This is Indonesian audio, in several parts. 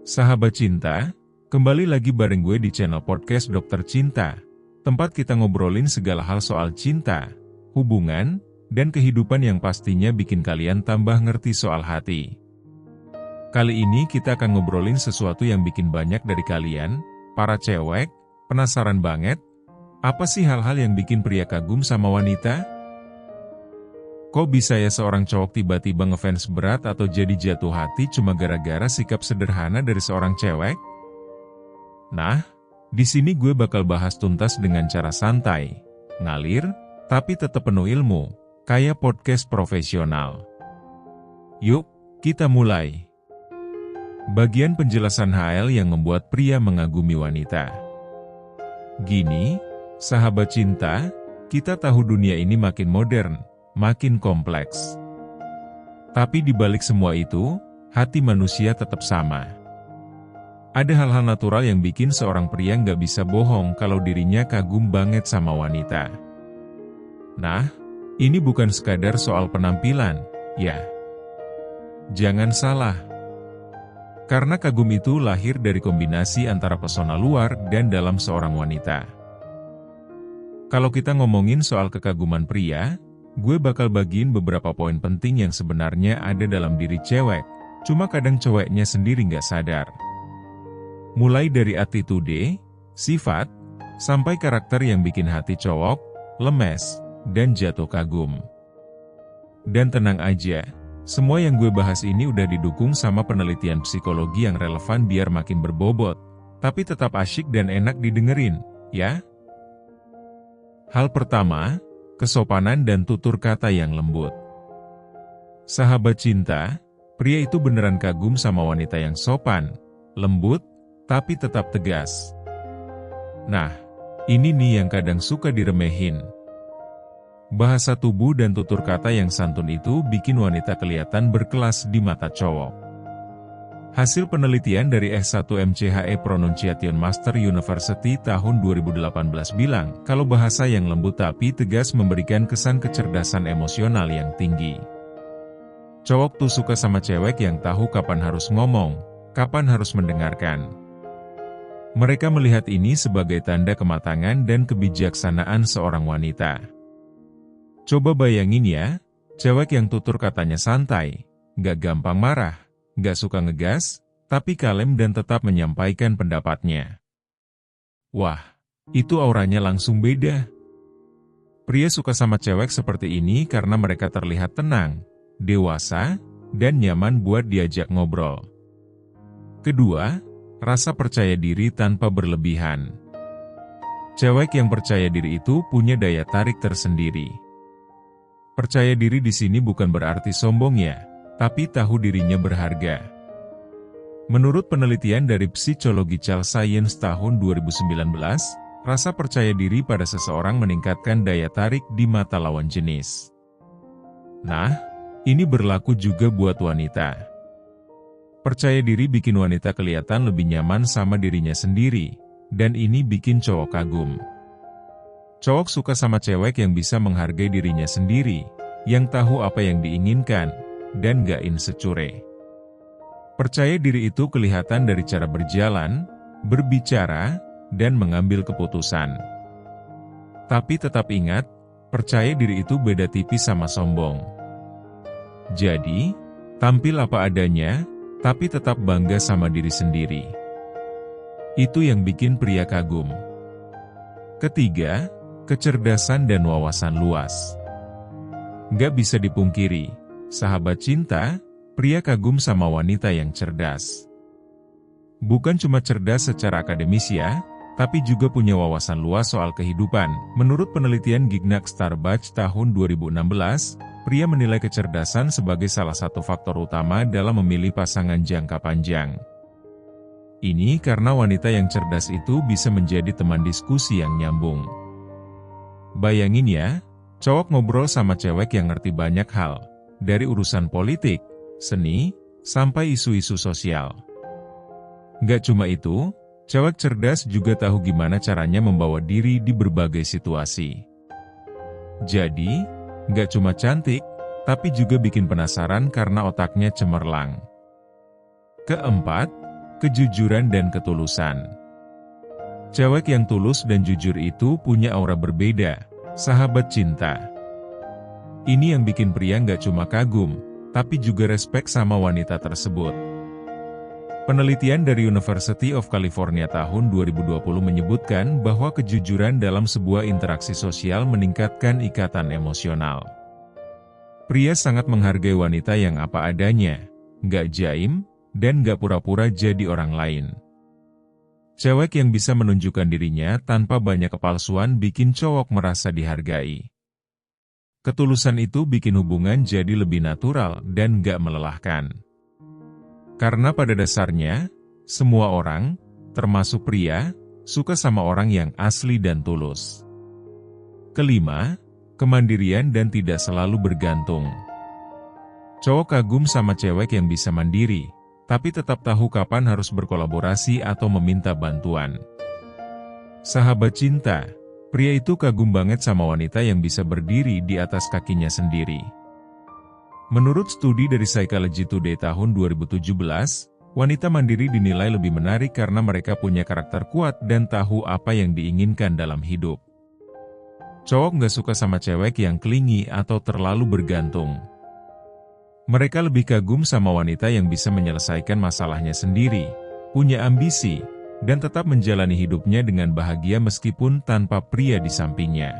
Sahabat cinta, kembali lagi bareng gue di channel podcast Dokter Cinta, tempat kita ngobrolin segala hal soal cinta, hubungan, dan kehidupan yang pastinya bikin kalian tambah ngerti soal hati. Kali ini kita akan ngobrolin sesuatu yang bikin banyak dari kalian, para cewek, penasaran banget, apa sih hal-hal yang bikin pria kagum sama wanita? Kok bisa ya seorang cowok tiba-tiba ngefans berat atau jadi jatuh hati cuma gara-gara sikap sederhana dari seorang cewek? Nah, di sini gue bakal bahas tuntas dengan cara santai, ngalir, tapi tetap penuh ilmu, kayak podcast profesional. Yuk, kita mulai. Bagian penjelasan HL yang membuat pria mengagumi wanita. Gini, sahabat cinta, kita tahu dunia ini makin modern, makin kompleks. Tapi di balik semua itu, hati manusia tetap sama. Ada hal-hal natural yang bikin seorang pria nggak bisa bohong kalau dirinya kagum banget sama wanita. Nah, ini bukan sekadar soal penampilan, ya. Jangan salah. Karena kagum itu lahir dari kombinasi antara pesona luar dan dalam seorang wanita. Kalau kita ngomongin soal kekaguman pria, gue bakal bagiin beberapa poin penting yang sebenarnya ada dalam diri cewek, cuma kadang ceweknya sendiri nggak sadar. Mulai dari attitude, sifat, sampai karakter yang bikin hati cowok, lemes, dan jatuh kagum. Dan tenang aja, semua yang gue bahas ini udah didukung sama penelitian psikologi yang relevan biar makin berbobot, tapi tetap asyik dan enak didengerin, ya? Hal pertama, kesopanan dan tutur kata yang lembut. Sahabat cinta, pria itu beneran kagum sama wanita yang sopan, lembut, tapi tetap tegas. Nah, ini nih yang kadang suka diremehin. Bahasa tubuh dan tutur kata yang santun itu bikin wanita kelihatan berkelas di mata cowok. Hasil penelitian dari S1 MCHE Pronunciation Master University tahun 2018 bilang, kalau bahasa yang lembut tapi tegas memberikan kesan kecerdasan emosional yang tinggi. Cowok tuh suka sama cewek yang tahu kapan harus ngomong, kapan harus mendengarkan. Mereka melihat ini sebagai tanda kematangan dan kebijaksanaan seorang wanita. Coba bayangin ya, cewek yang tutur katanya santai, gak gampang marah, gak suka ngegas, tapi kalem dan tetap menyampaikan pendapatnya. Wah, itu auranya langsung beda. Pria suka sama cewek seperti ini karena mereka terlihat tenang, dewasa, dan nyaman buat diajak ngobrol. Kedua, rasa percaya diri tanpa berlebihan. Cewek yang percaya diri itu punya daya tarik tersendiri. Percaya diri di sini bukan berarti sombong ya, tapi tahu dirinya berharga. Menurut penelitian dari Psikologi Child Science tahun 2019, rasa percaya diri pada seseorang meningkatkan daya tarik di mata lawan jenis. Nah, ini berlaku juga buat wanita. Percaya diri bikin wanita kelihatan lebih nyaman sama dirinya sendiri, dan ini bikin cowok kagum. Cowok suka sama cewek yang bisa menghargai dirinya sendiri, yang tahu apa yang diinginkan, dan gak insecure. Percaya diri itu kelihatan dari cara berjalan, berbicara, dan mengambil keputusan. Tapi tetap ingat, percaya diri itu beda tipis sama sombong. Jadi, tampil apa adanya, tapi tetap bangga sama diri sendiri. Itu yang bikin pria kagum. Ketiga, kecerdasan dan wawasan luas. Gak bisa dipungkiri, sahabat cinta, pria kagum sama wanita yang cerdas. Bukan cuma cerdas secara akademis ya, tapi juga punya wawasan luas soal kehidupan. Menurut penelitian Gignac Starbucks tahun 2016, pria menilai kecerdasan sebagai salah satu faktor utama dalam memilih pasangan jangka panjang. Ini karena wanita yang cerdas itu bisa menjadi teman diskusi yang nyambung. Bayangin ya, cowok ngobrol sama cewek yang ngerti banyak hal, dari urusan politik, seni, sampai isu-isu sosial. Gak cuma itu, cewek cerdas juga tahu gimana caranya membawa diri di berbagai situasi. Jadi, gak cuma cantik, tapi juga bikin penasaran karena otaknya cemerlang. Keempat, kejujuran dan ketulusan. Cewek yang tulus dan jujur itu punya aura berbeda, sahabat cinta. Ini yang bikin pria nggak cuma kagum, tapi juga respek sama wanita tersebut. Penelitian dari University of California tahun 2020 menyebutkan bahwa kejujuran dalam sebuah interaksi sosial meningkatkan ikatan emosional. Pria sangat menghargai wanita yang apa adanya, nggak jaim, dan nggak pura-pura jadi orang lain. Cewek yang bisa menunjukkan dirinya tanpa banyak kepalsuan bikin cowok merasa dihargai. Ketulusan itu bikin hubungan jadi lebih natural dan nggak melelahkan. Karena pada dasarnya, semua orang, termasuk pria, suka sama orang yang asli dan tulus. Kelima, kemandirian dan tidak selalu bergantung. Cowok kagum sama cewek yang bisa mandiri, tapi tetap tahu kapan harus berkolaborasi atau meminta bantuan. Sahabat cinta, pria itu kagum banget sama wanita yang bisa berdiri di atas kakinya sendiri. Menurut studi dari Psychology Today tahun 2017, wanita mandiri dinilai lebih menarik karena mereka punya karakter kuat dan tahu apa yang diinginkan dalam hidup. Cowok nggak suka sama cewek yang clingy atau terlalu bergantung. Mereka lebih kagum sama wanita yang bisa menyelesaikan masalahnya sendiri, punya ambisi, dan tetap menjalani hidupnya dengan bahagia meskipun tanpa pria di sampingnya.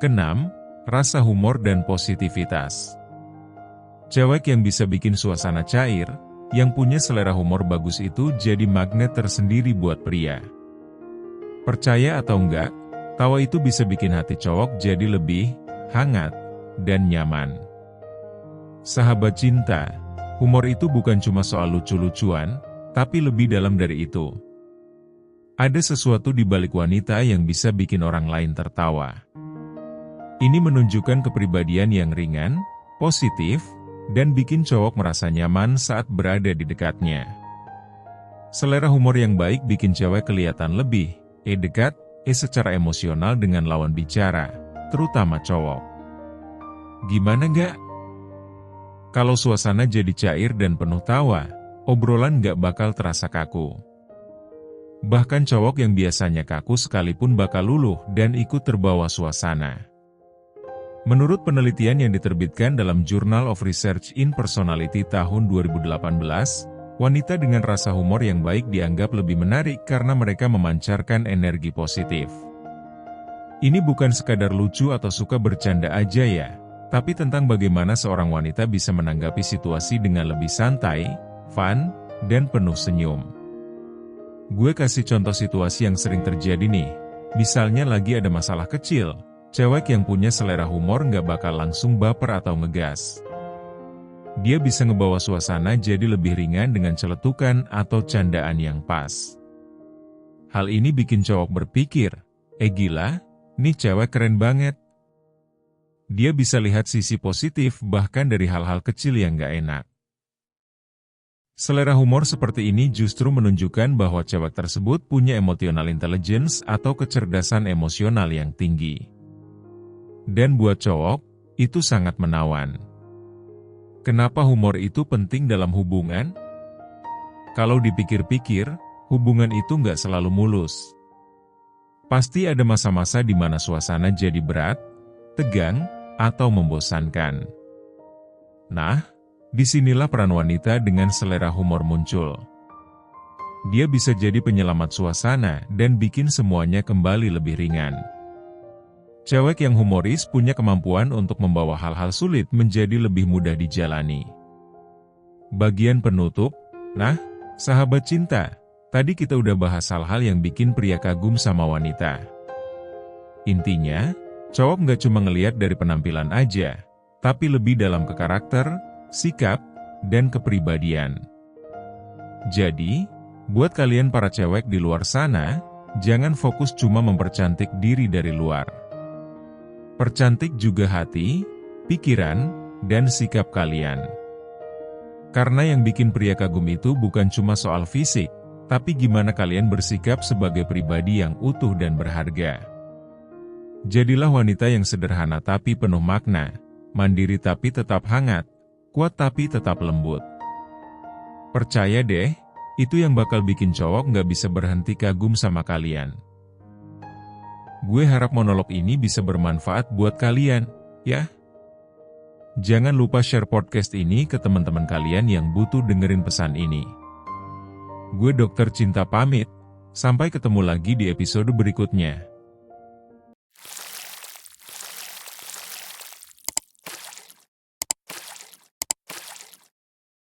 Keenam, rasa humor dan positivitas. Cewek yang bisa bikin suasana cair, yang punya selera humor bagus itu jadi magnet tersendiri buat pria. Percaya atau enggak, tawa itu bisa bikin hati cowok jadi lebih hangat dan nyaman. Sahabat cinta, humor itu bukan cuma soal lucu-lucuan, tapi lebih dalam dari itu. Ada sesuatu di balik wanita yang bisa bikin orang lain tertawa. Ini menunjukkan kepribadian yang ringan, positif, dan bikin cowok merasa nyaman saat berada di dekatnya. Selera humor yang baik bikin cewek kelihatan lebih dekat secara emosional dengan lawan bicara, terutama cowok. Gimana gak? Kalau suasana jadi cair dan penuh tawa, obrolan gak bakal terasa kaku. Bahkan cowok yang biasanya kaku sekalipun bakal luluh dan ikut terbawa suasana. Menurut penelitian yang diterbitkan dalam Journal of Research in Personality tahun 2018, wanita dengan rasa humor yang baik dianggap lebih menarik karena mereka memancarkan energi positif. Ini bukan sekadar lucu atau suka bercanda aja ya. Tapi tentang bagaimana seorang wanita bisa menanggapi situasi dengan lebih santai, fun, dan penuh senyum. Gue kasih contoh situasi yang sering terjadi nih. Misalnya lagi ada masalah kecil, cewek yang punya selera humor nggak bakal langsung baper atau ngegas. Dia bisa ngebawa suasana jadi lebih ringan dengan celetukan atau candaan yang pas. Hal ini bikin cowok berpikir, gila, nih cewek keren banget. Dia bisa lihat sisi positif bahkan dari hal-hal kecil yang gak enak. Selera humor seperti ini justru menunjukkan bahwa cewek tersebut punya emotional intelligence atau kecerdasan emosional yang tinggi. Dan buat cowok, itu sangat menawan. Kenapa humor itu penting dalam hubungan? Kalau dipikir-pikir, hubungan itu gak selalu mulus. Pasti ada masa-masa di mana suasana jadi berat, tegang, atau membosankan. Nah, disinilah peran wanita dengan selera humor muncul. Dia bisa jadi penyelamat suasana dan bikin semuanya kembali lebih ringan. Cewek yang humoris punya kemampuan untuk membawa hal-hal sulit menjadi lebih mudah dijalani. Bagian penutup, nah, sahabat cinta, tadi kita udah bahas hal-hal yang bikin pria kagum sama wanita. Intinya, cowok nggak cuma ngelihat dari penampilan aja, tapi lebih dalam ke karakter, sikap, dan kepribadian. Jadi, buat kalian para cewek di luar sana, jangan fokus cuma mempercantik diri dari luar. Percantik juga hati, pikiran, dan sikap kalian. Karena yang bikin pria kagum itu bukan cuma soal fisik, tapi gimana kalian bersikap sebagai pribadi yang utuh dan berharga. Jadilah wanita yang sederhana tapi penuh makna, mandiri tapi tetap hangat, kuat tapi tetap lembut. Percaya deh, Itu yang bakal bikin cowok nggak bisa berhenti kagum sama kalian. Gue harap monolog ini bisa bermanfaat buat kalian, ya. Jangan lupa share podcast ini ke teman-teman kalian yang butuh dengerin pesan ini. Gue Dokter Cinta pamit, sampai ketemu lagi di episode berikutnya.